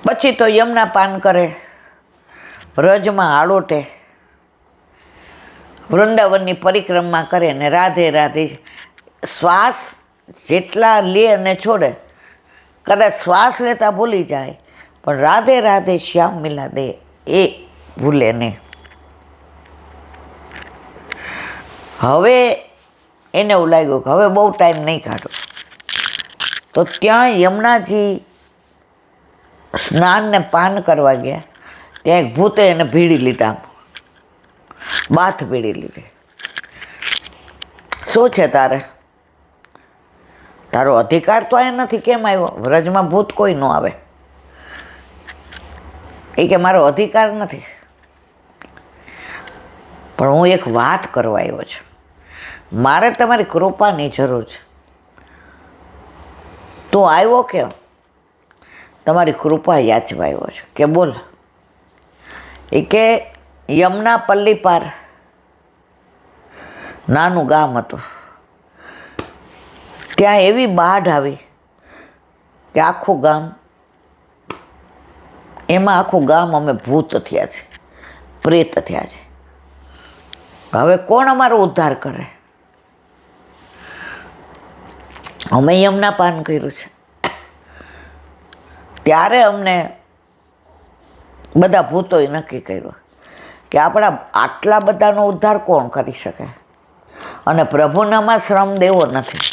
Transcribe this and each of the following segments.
પછી તો યમુના પાન કરે, વ્રજમાં આળોટે, વૃંદાવનની પરિક્રમા કરે ને રાધે રાધે. શ્વાસ જેટલા લે અને છોડે, કદાચ શ્વાસ લેતા ભૂલી જાય, પણ રાધે રાધે શ્યામ મિલા દે એ ભૂલે નહીં. હવે એને એવું લાગ્યું કે હવે બહુ ટાઈમ નહીં કાઢો, તો ત્યાં યમુનાજી સ્નાન ને પાન કરવા ગયા. ત્યાં એક ભૂતે એને ભીડી લીધા, બાથ ભીડી લીધી. શું છે તારે? તારો અધિકાર તો અહીંયા નથી, કેમ આવ્યો? વ્રજમાં ભૂત કોઈ ન આવે. એ કે મારો અધિકાર નથી, પણ હું એક વાત કરવા આવ્યો છું. મારે તમારી કૃપાની જરૂર છે. તું આવ્યો કેમ? તમારી કૃપા યાચવા આવ્યો છે. કે બોલ. એ કે યમુના પલ્લી પાર નાનું ગામ હતું. ત્યાં એવી બાઢ આવી કે આખું ગામ, એમાં આખું ગામ અમે ભૂત થયા છે, પ્રેત થયા છે. હવે કોણ અમારો ઉદ્ધાર કરે? અમે યમુના પાન કર્યું છે. ત્યારે અમને બધા ભૂતોએ નક્કી કર્યું કે આપણા આટલા બધાનો ઉદ્ધાર કોણ કરી શકે? અને પ્રભુનામાં શ્રમ દેવો નથી,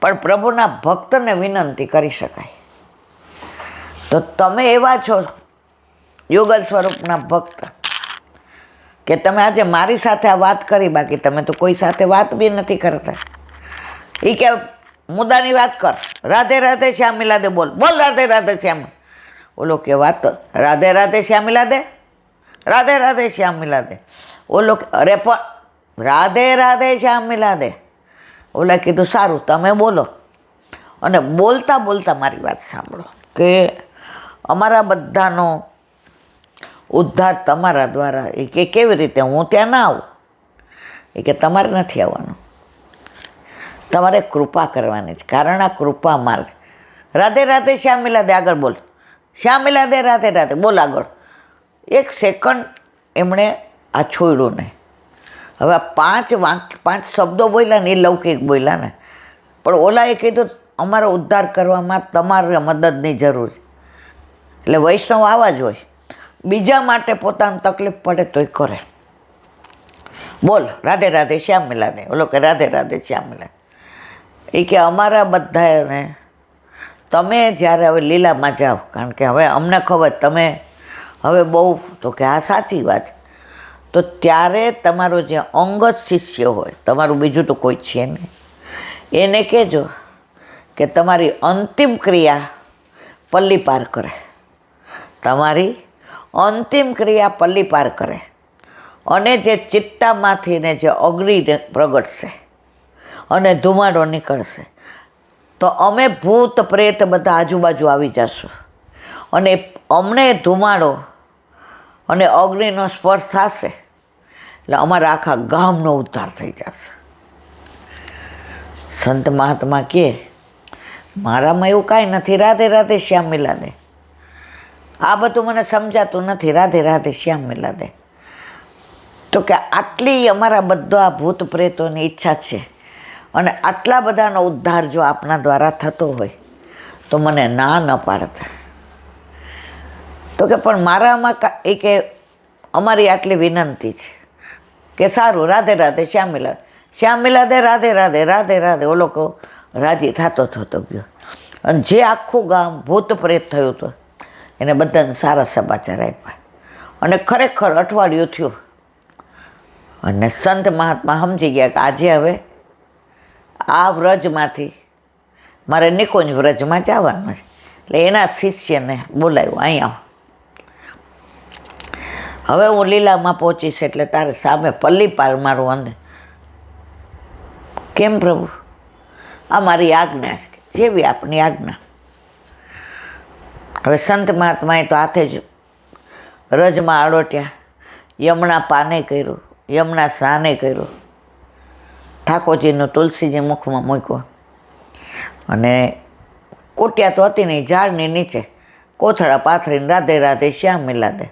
પણ પ્રભુના ભક્તને વિનંતી કરી શકાય. તો તમે એવા છો યુગલ સ્વરૂપના ભક્ત કે તમે આજે મારી સાથે આ વાત કરી, બાકી તમે તો કોઈ સાથે વાત બી નથી કરતા. એ કે મુદ્દાની વાત કર, રાધે રાધે શ્યામ મિલા દે, બોલ બોલ રાધે રાધે શ્યામ. ઓલો કે વાત રાધે રાધે શ્યામ મિલા દે, રાધે રાધે શ્યામ મિલા દે. ઓલો અરે પણ રાધે રાધે શ્યામ મિલા દે. ઓલા કીધું સારું તમે બોલો, અને બોલતા બોલતા મારી વાત સાંભળો કે અમારા બધાનો ઉદ્ધાર તમારા દ્વારા. એ કે કેવી રીતે? હું ત્યાં ના આવું. એ કે તમારે નથી આવવાનું, તમારે કૃપા કરવાની છે, કારણ આ કૃપા માર્ગ. રાધે રાધે શ્યામ મિલા દે, આગળ બોલ. શ્યામ મિલા દે, રાધે રાધે, બોલ આગળ. એક સેકન્ડ એમણે આ છોડ્યું નહીં. હવે આ પાંચ શબ્દો બોલ્યા ને એ લૌકિક બોલ્યા ને, પણ ઓલાએ કીધું અમારો ઉદ્ધાર કરવામાં તમારે મદદની જરૂર છે. એટલે વૈષ્ણવ આવા જ હોય, બીજા માટે પોતાને તકલીફ પડે તોય કરે. બોલ રાધે રાધે શ્યામ મિલા દે. ઓલો કે રાધે રાધે શ્યામ મિલા. એ કે અમારા બધાને તમે જ્યારે હવે લીલામાં જાઓ, કારણ કે હવે અમને ખબર તમે હવે બહુ, તો કે આ સાચી વાત. તો ત્યારે તમારો જે અંગત શિષ્ય હોય, તમારું બીજું તો કોઈ છે નહીં, એને કહેજો કે તમારી અંતિમ ક્રિયા પલ્લી પાર કરે. તમારી અંતિમ ક્રિયા પલ્લી પાર કરે, અને જે ચિત્તામાંથી ને જે અગ્નિ પ્રગટશે અને ધુમાડો નીકળશે, તો અમે ભૂત પ્રેત બધા આજુબાજુ આવી જશું, અને અમને ધુમાડો અને અગ્નિનો સ્પર્શ થશે એટલે અમારા આખા ગામનો ઉદ્ધાર થઈ જશે. સંત મહાત્મા કહે મારામાં એવું કાંઈ નથી, રાધે રાધે શ્યામ મિલા દે. આ બધું મને સમજાતું નથી, રાધે રાધે શ્યામ મિલા દે. તો કે આટલી અમારા બધા ભૂત પ્રેતોની ઈચ્છા છે, અને આટલા બધાનો ઉદ્ધાર જો આપના દ્વારા થતો હોય તો મને ના ન પાડતા. તો કે પણ મારામાં એ કે અમારી આટલી વિનંતી છે કે સારું રાધે રાધે શ્યામ મિલા, શ્યામ મિલા દે, રાધે રાધે, રાધે રાધે. ઓલો કહો રાજી થતો ગયો. અને જે આખું ગામ ભૂત પ્રેત થયું હતું એને બધાને સારા સમાચાર આપ્યા, અને ખરેખર અઠવાડિયું થયું. અને સંત મહાત્મા સમજી ગયા કે આજે હવે આ વ્રજમાંથી મારે નિકુંજ વ્રજમાં જવાનું છે. એટલે એના શિષ્યને બોલાવ્યું, અહીંયા હવે હું લીલામાં પહોંચીશ એટલે તારે સામે પલ્લી પાર મારું અંદર. કેમ પ્રભુ? આ મારી આજ્ઞા છે, જેવી આપની આજ્ઞા. હવે સંત મહાત્માએ તો હાથે જ રજમાં આળોટ્યા, યમુના પાને કર્યું, યમુના સ્નાને કર્યું, ઠાકોરજીનું તુલસીજી મુખમાં મૂક્યો, અને કુટિયા તો હતી નહીં, ઝાડની નીચે કોથળા પાથરીને રાધે રાધે શ્યામ મિલા દે.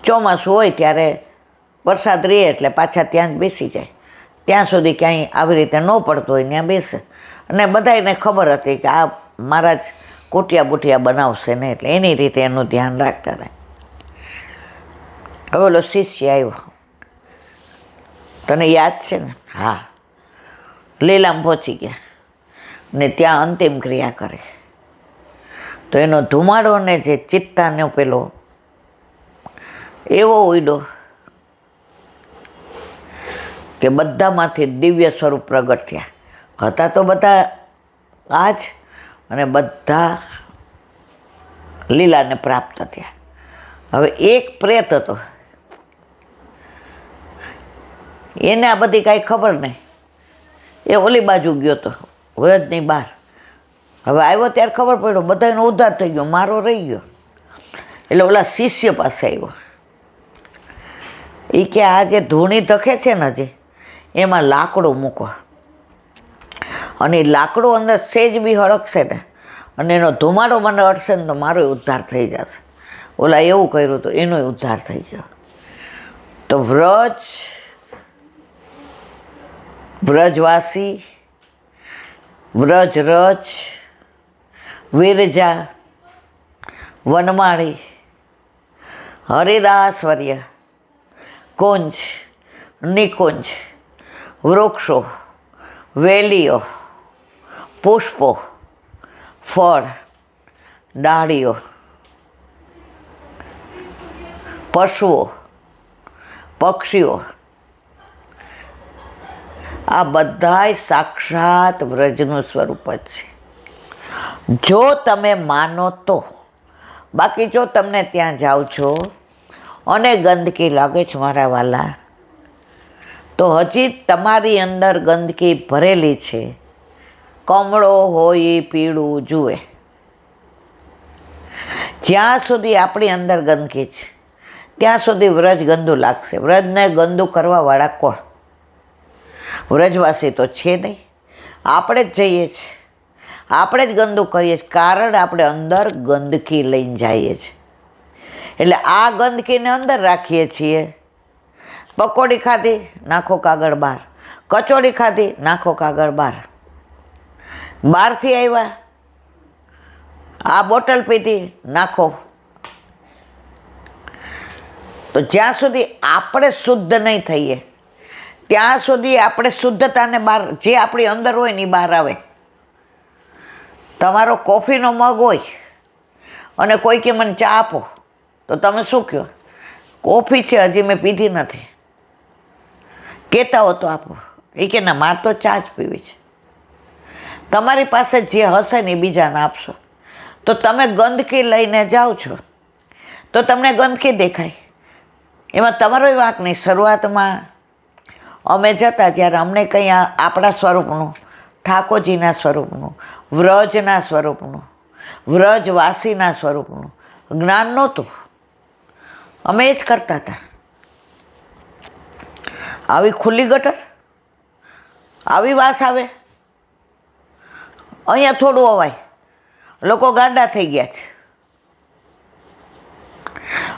ચોમાસું હોય ત્યારે વરસાદ રહે એટલે પાછા ત્યાં જ બેસી જાય. ત્યાં સુધી ક્યાંય આવી રીતે ન પડતો હોય ત્યાં બેસે. અને બધાને ખબર હતી કે આ મારા જ કુટિયા બુટિયા બનાવશે ને, એટલે એની રીતે એનું ધ્યાન રાખતા હતા. હવે ઓલો શિષ્ય આવ્યો, તને યાદ છે ને? હા. લીલામાં પહોંચી ગયા ને ત્યાં અંતિમ ક્રિયા કરે. તો એનો ધુમાડો ને જે ચિત્તાનો પેલો એવો ઉડ્યો કે બધામાંથી દિવ્ય સ્વરૂપ પ્રગટ થયા. હતા તો બધા આ જ, અને બધા લીલાને પ્રાપ્ત થયા. હવે એક પ્રેત હતો, એને આ બધી કાંઈ ખબર નહીં. એ ઓલી બાજુ ગયો હતો, વ્રજની બહાર. હવે આવ્યો ત્યારે ખબર પડ્યો બધાનો ઉદ્ધાર થઈ ગયો, મારો રહી ગયો. એટલે ઓલા શિષ્ય પાસે આવ્યો. એ કે આ જે ધૂણી ધકે છે ને, જે એમાં લાકડું મૂકો, અને એ લાકડું અંદર સેજ બી હળકશે ને, અને એનો ધુમાડો મને અડશે ને, તો મારો ઉદ્ધાર થઈ જશે. ઓલા એવું કર્યું તો એનો ઉદ્ધાર થઈ ગયો. તો વ્રજવાસી, વ્રજ, વિરજા, વનમાળી, હરિદાસવર્ય, કુંજ, નિકુંજ, વૃક્ષો, વેલીઓ, પુષ્પો, ફળ, ડાળીઓ, પશુઓ, પક્ષીઓ, આ બધાય સાક્ષાત વ્રજનું સ્વરૂપ જ છે, જો તમે માનો તો. બાકી જો તમને ત્યાં જાઓ છો અને ગંદકી લાગે છે મારા વાલા, તો હજી તમારી અંદર ગંદકી ભરેલી છે. કમળો હોય એ પીળું જુએ. જ્યાં સુધી આપણી અંદર ગંદકી છે ત્યાં સુધી વ્રજ ગંદુ લાગશે. વ્રજને ગંદુ કરવાવાળા કોણ? વ્રજવાસી તો છે નહીં, આપણે જ જઈએ છીએ, આપણે જ ગંદુ કરીએ છીએ, કારણ આપણે અંદર ગંદકી લઈને જઈએ છીએ. એટલે આ ગંદકીને અંદર રાખીએ છીએ. પકોડી ખાધી, નાખો કાગળ બહાર. કચોરી ખાધી, નાખો કાગળ બહાર. બહારથી આવ્યા, આ બોટલ પીધી, નાખો. તો જ્યાં સુધી આપણે શુદ્ધ નહીં થઈએ ત્યાં સુધી આપણે શુદ્ધતાને બહાર, જે આપણી અંદર હોય ને એ બહાર આવે. તમારો કોફીનો મગ હોય અને કોઈ કે મને ચા આપો, તો તમે શું કહો? કોફી છે, હજી મેં પીધી નથી. કહેતા હો તો આપો. એ કે ના, મારે તો ચા જ પીવી છે. તમારી પાસે જે હશે ને એ બીજાને આપશો. તો તમે ગંદકી લઈને જાઓ છો તો તમને ગંદકી દેખાય. એમાં તમારો વાંક નહીં. શરૂઆતમાં અમે જતા જ્યારે અમને કંઈ આપણા સ્વરૂપનું, ઠાકોરજીના સ્વરૂપનું, વ્રજના સ્વરૂપનું, વ્રજવાસીના સ્વરૂપનું જ્ઞાન નહોતું. અમે એ જ કરતા હતા. આવી ખુલ્લી ગટર, આવી વાસ આવે, અહીંયા થોડું અવાય, લોકો ગાંડા થઈ ગયા છે.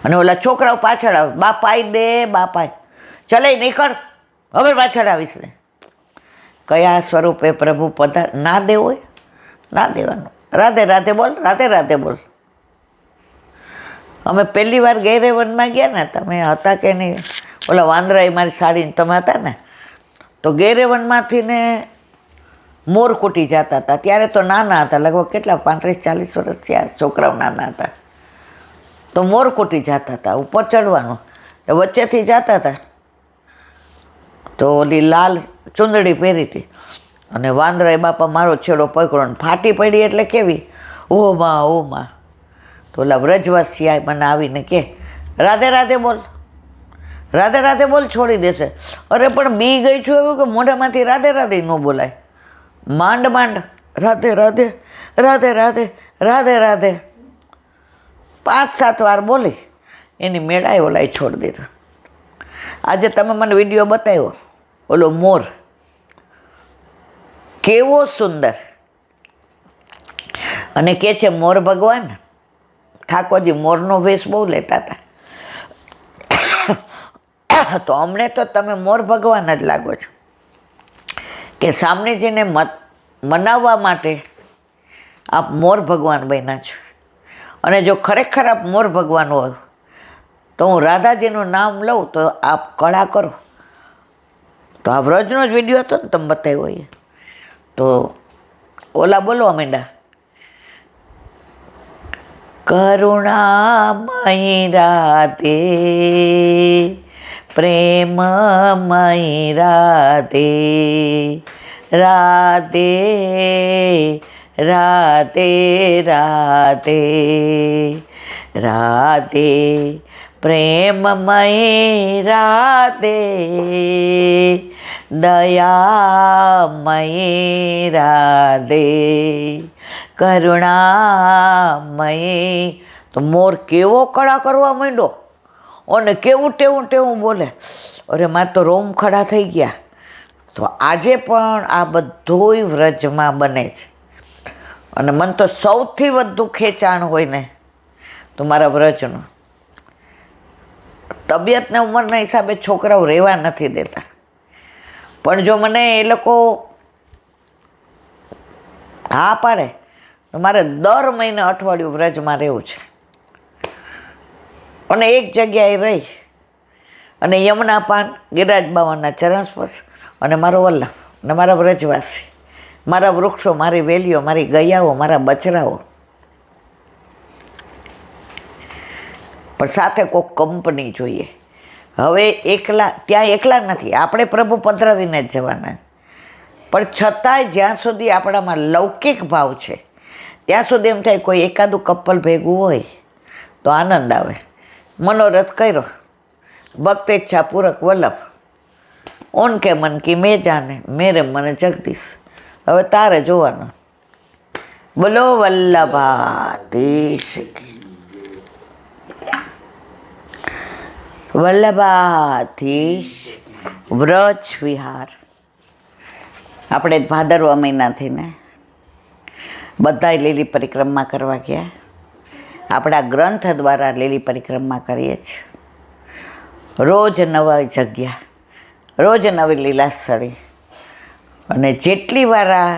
અને ઓલા છોકરાઓ પાછળ આવે, બાપાઈ દે, બાપાઈ ચલે નીકળ, હવે પાછળ આવીશ ને. કયા સ્વરૂપે પ્રભુ પધાર? ના દેવો હોય ના દેવાનું. રાધે રાધે બોલ, રાધે રાધે બોલ. અમે પહેલી વાર ગેરેવનમાં ગયા ને, તમે હતા કે નહીં? ઓલા વાંદરાએ મારી સાડીને તમે હતા ને, તો ગેરેવનમાંથી ને મોરકુટી જતા હતા. ત્યારે તો નાના હતા, લગભગ કેટલા 35-40 વર્ષ થયા, છોકરાઓ નાના હતા. તો મોરકુટી જતા હતા, ઉપર ચડવાનું, વચ્ચેથી જતા હતા. તો ઓલી લાલ ચૂંદડી પહેરી હતી, અને વાંદરાએ બાપા મારો છેડો પકડો ને ફાટી પડી. એટલે કેવી, ઓ માં, ઓ માં. તો ઓલા વ્રજવાસી મને આવીને કે રાધે રાધે બોલ, રાધે રાધે બોલ, છોડી દેશે. અરે પણ બી ગઈ છું એવું કે મોઢામાંથી રાધે રાધે ન બોલાય. માંડ માંડ રાધે રાધે, રાધે રાધે, રાધે રાધે 5-7 વાર બોલી એની મેળાએ ઓલાએ છોડી દીધો. આજે તમે મને વિડીયો બતાવ્યો, ઓલો મોર કેવો સુંદર, અને કે છે મોર ભગવાન ઠાકોરજી મોરનો વેશ બહુ લેતા હતા. તો અમને તો તમે મોર ભગવાન જ લાગો છો કે સામનેજીને મનાવવા માટે આપ મોર ભગવાન બન્યા છો. અને જો ખરેખર આપ મોર ભગવાન હોય તો હું રાધાજીનું નામ લઉં તો આપ કળા કરો. તો આ વ્રજનો જ વિડીયો હતો ને તમે બતાવ્યો એ, તો ઓલા બોલવા માંડ્યા, કરુણામયી રાધે પ્રેમમયી રાધે રાધે રાધે રાધે રાધે પ્રેમમયી રાધે દયામયી રાધે કરુણામયી. તો મોર કેવો કળા કરવા માંડ્યો અને કેવું ટેવું ટેવું બોલે. અરે મારે તો રોમ ખડા થઈ ગયા. તો આજે પણ આ બધુંય વ્રજમાં બને છે. અને મને તો સૌથી વધુ ખેંચાણ હોય ને તો મારા વ્રજનું. તબિયતને ઉંમરના હિસાબે છોકરાઓ રહેવા નથી દેતા, પણ જો મને એ લોકો હા પાડે તો મારે દર મહિને અઠવાડિયું વ્રજમાં રહેવું છે. અને એક જગ્યાએ રહી અને યમુના પાન, ગિરિરાજ બાવાના ચરણ સ્પર્શ અને મારો વલ્લભ અને મારા વ્રજવાસી, મારા વૃક્ષો, મારી વેલીઓ, મારી ગૈયાઓ, મારા બચરાઓ, પણ સાથે કોઈક કંપની જોઈએ. હવે એકલા ત્યાં એકલા નથી, આપણે પ્રભુ પધરાવીને જ જવાના. પણ છતાંય જ્યાં સુધી આપણામાં લૌકિક ભાવ છે ત્યાં સુધી એમ થાય કોઈ એકાદું કપલ ભેગું હોય તો આનંદ આવે. મનોરથ કર્યો, ભક્ત ઈચ્છા પૂરક વલ્લભ, ઉનકે મન કી મેં જાને, મેરે મને જગદીશ. હવે તારે જોવાનું. બોલો વલ્લભાધીશ કી, વલ્લભાધીશ. વ્રજ વિહાર. આપણે ભાદરવા મહિનાથી ને બધાય લીલી પરિક્રમા કરવા ગયા. આપણા ગ્રંથ દ્વારા લીલી પરિક્રમા કરીએ છીએ. રોજ નવી જગ્યા, રોજ નવી લીલાસ્થળી. અને જેટલી વાર આ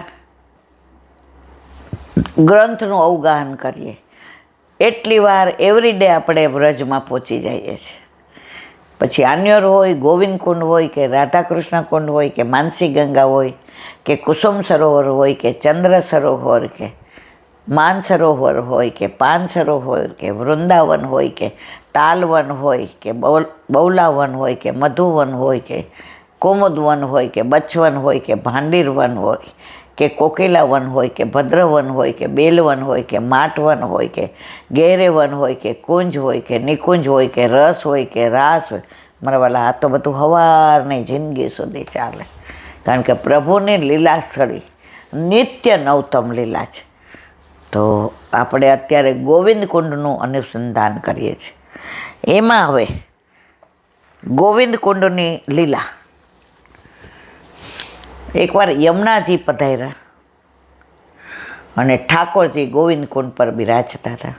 ગ્રંથનું અવગાહન કરીએ એટલી વાર એવરીડે આપણે વ્રજમાં પહોંચી જઈએ છીએ. પછી આન્યોર હોય, ગોવિંદ કુંડ હોય કે રાધાકૃષ્ણ કુંડ હોય કે માનસી ગંગા હોય કે કુસુમ સરોવર હોય કે ચંદ્ર સરોવર કે માન સરોવર હોય કે પાન સરોવર હોય કે વૃંદાવન હોય કે તાલવન હોય કે બૌલાવન હોય કે મધુવન હોય કે કુમુદવન હોય કે બચવન હોય કે ભાંડીરવન હોય કે કોકિલાવન હોય કે ભદ્રવન હોય કે બેલવન હોય કે માટવન હોય કે ગેરેવન હોય કે કુંજ હોય કે નિકુંજ હોય કે રસ હોય કે રાસ હોય. મારા વાલા, આ તો બધું સવારની જિંદગી સુધી ચાલે. કારણ કે પ્રભુની લીલા સ્થળી નિત્ય નવતમ લીલા છે. તો આપણે અત્યારે ગોવિંદ કુંડનું અનુસંધાન કરીએ છીએ. એમાં હવે ગોવિંદ કુંડની લીલા. એકવાર યમુનાજી પધાર્યા અને ઠાકોરજી ગોવિંદ કુંડ પર બિરાજતા હતા.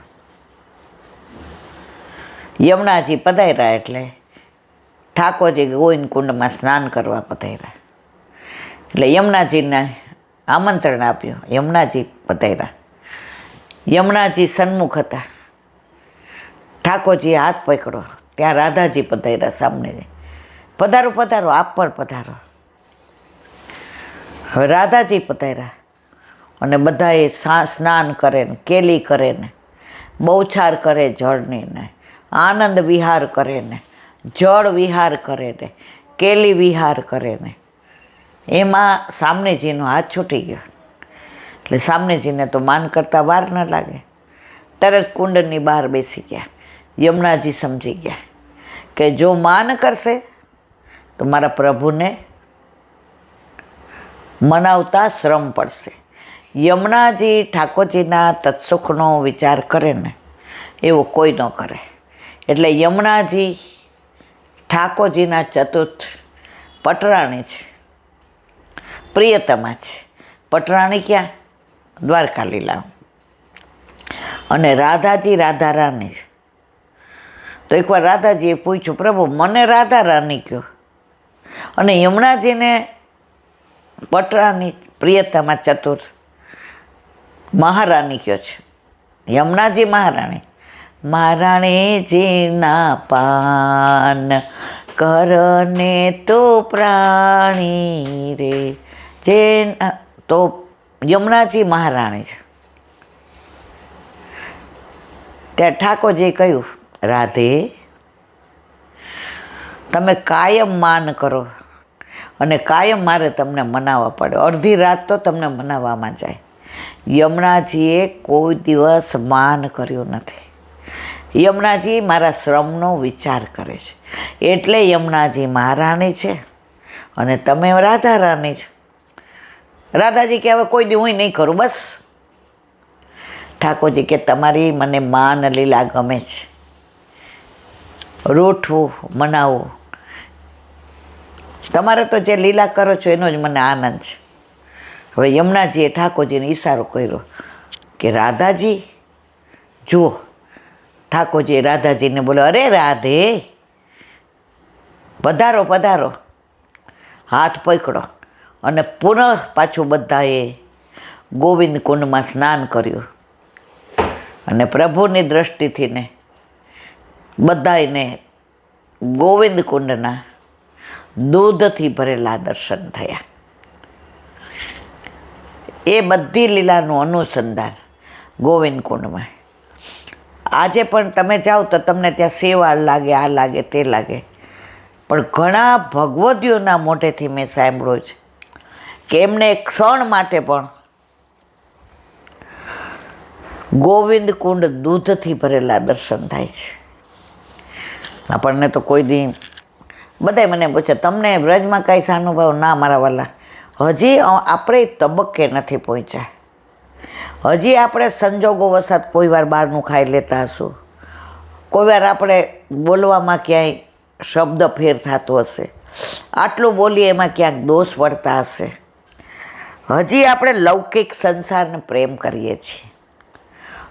યમુનાજી પધાર્યા એટલે ઠાકોરજી ગોવિંદ કુંડમાં સ્નાન કરવા પધાર્યા. એટલે યમુનાજીને આમંત્રણ આપ્યું. યમુનાજી પધાર્યા. યમુનાજી સન્મુખ હતા. ઠાકોરજીએ હાથ પકડો, ત્યાં રાધાજી પધાર્યા સામને. પધારો પધારો, આપ પણ પધારો. હવે રાધાજી પધાર્યા અને બધાએ સ્નાન કરે ને, કેલી કરે ને, બહુછાર કરે જળની ને, આનંદ વિહાર કરે ને, જળ વિહાર કરે ને, કેલી વિહાર કરે ને. એમાં સામનેજીનો હાથ છૂટી ગયો. એટલે સામનેજીને તો માન કરતાં વાર ન લાગે, તરત કુંડની બહાર બેસી ગયા. યમુનાજી સમજી ગયા કે જો માન કરશે તો મારા પ્રભુને મનાવતા શ્રમ પડશે. યમુનાજી ઠાકોરજીના તત્સુખનો વિચાર કરે ને એવો કોઈ ન કરે. એટલે યમુનાજી ઠાકોરજીના ચતુર્થ પટરાણી છે, પ્રિયતમા છે. પટરાણી ક્યાં? દ્વારકા લીલા. અને રાધાજી રાધા રાણી છે. તો એકવાર રાધાજીએ પૂછ્યું, પ્રભુ મને રાધા રાણી કહો, અને યમુનાજીને પટરાની પ્રિયતામાં ચતુર મહારાણી કયો છે. યમુનાજી મહારાણી, મહારાણીજીના પાન કરને તો પ્રાણી રે, જે તો યમુનાજી મહારાણી છે. ત્યાં ઠાકોરજીએ કહ્યું, રાધે તમે કાયમ માન કરો અને કાયમ મારે તમને મનાવવા પડે, અડધી રાત તો તમને મનાવવામાં જાય. યમુનાજીએ કોઈ દિવસ માન કર્યું નથી. યમુનાજી મારા શ્રમનો વિચાર કરે છે, એટલે યમુનાજી મહારાણી છે અને તમે રાધા રાણી છે. રાધાજી કે હવે કોઈ દી હું નહીં કરું બસ. ઠાકોરજી કે તમારી મને માન લીલા ગમે છે, રૂઠવું મનાવવું, તમારે તો જે લીલા કરો છો એનો જ મને આનંદ છે. હવે યમુનાજીએ ઠાકોરજીને ઈશારો કર્યો કે રાધાજી જુઓ. ઠાકોરજીએ રાધાજીને બોલ્યો, અરે રાધે પધારો પધારો, હાથ પકડો. અને પુનઃ પાછું બધાએ ગોવિંદ કુંડમાં સ્નાન કર્યું અને પ્રભુની દ્રષ્ટિથી ને બધાને ગોવિંદ કુંડના દૂધથી ભરેલા દર્શન થયા. એ બધી લીલાનું અનુસંધાન ગોવિંદ કુંડમાં. આજે પણ તમે જાઓ તો તમને ત્યાં શેવાળ લાગે, આ લાગે, તે લાગે, પણ ઘણા ભગવદીઓના મોઢેથી મેં સાંભળ્યું છે કે એમને એક ક્ષણ માટે પણ ગોવિંદ કુંડ દૂધથી ભરેલા દર્શન થાય છે. આપણને તો કોઈ દી બધાય મને પૂછે, તમને વ્રજમાં કાંઈ સાનુભાવ? ના મારા વાલા, હજી આપણે તબક્કે નથી પહોંચ્યા. હજી આપણે સંજોગો વસાત કોઈ વાર બહારનું ખાઈ લેતા હશું, કોઈ વાર આપણે બોલવામાં ક્યાંય શબ્દ ફેર થતો હશે, આટલું બોલીએ એમાં ક્યાંક દોષ પડતા હશે. હજી આપણે લૌકિક સંસારને પ્રેમ કરીએ છીએ,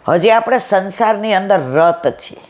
હજી આપણે સંસારની અંદર રત છીએ.